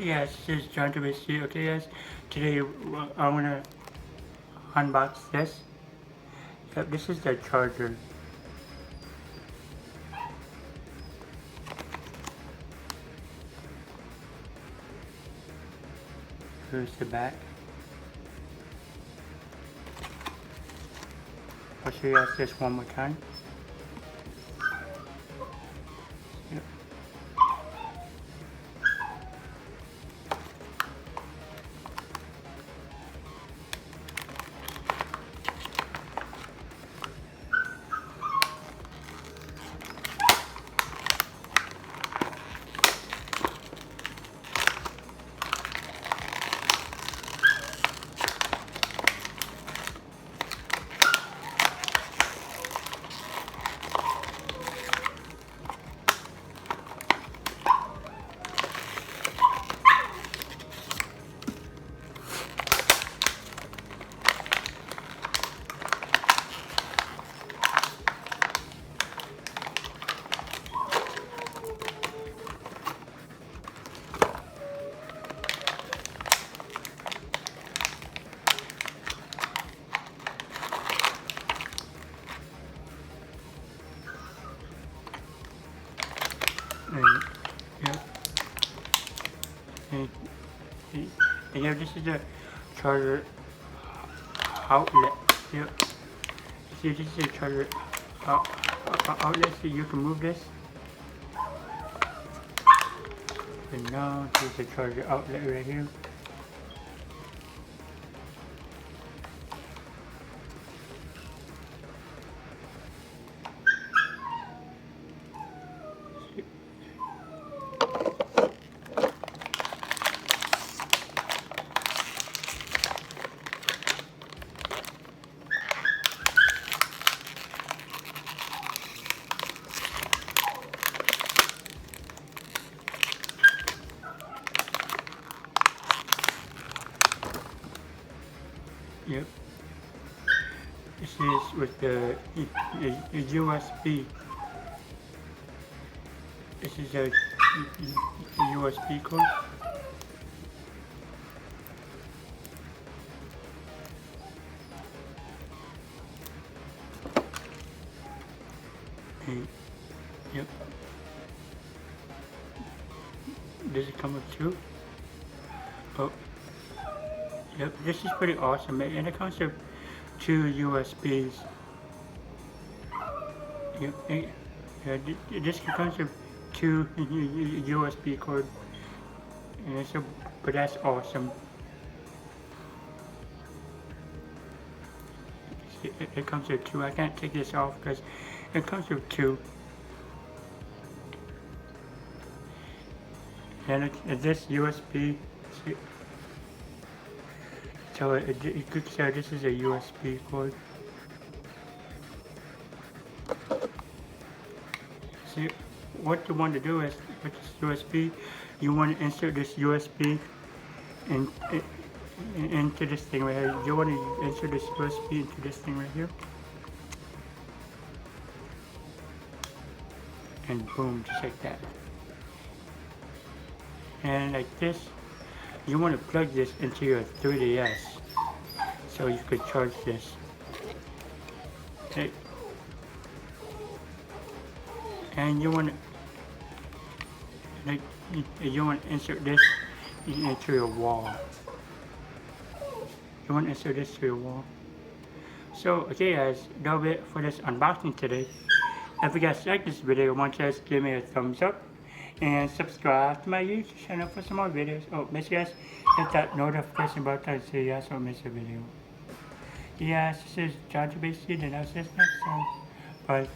Yes, this is John Trubisky. Okay, guys, today I'm gonna unbox this. Yep, this is the charger. Here's the back. I'll show you guys this one more time. Yep. And, yep. And, and yeah, this is the charger outlet. Yep. See, this is the charger outlet, so you can move this. And now this is the charger outlet right here. Yep. This is with the USB. This is a USB cord. And, yep. Does it come with two? Oh. Yep, this is pretty awesome, and it comes with two USBs. Yep, yeah, this comes with two USB cord, and so, but that's awesome. It comes with two. I can't take this off because it comes with two. And this USB. So you could say this is a USB cord. See, what you want to do is with this USB, you want to insert this USB into this thing right here. You want to insert this USB into this thing right here. And boom, just like that. And like this, you want to plug this into your 3DS so you could charge this. Okay. And you want to insert this into your wall. You want to insert this to your wall. So okay guys, that'll be it for this unboxing today. If you guys like this video, why don't you guys give me a thumbs up and subscribe to my YouTube channel for some more videos. Oh, make sure you guys hit that notification button so you guys don't miss a video. Yes, this is John Trubisky, and I'll see you next time. Bye.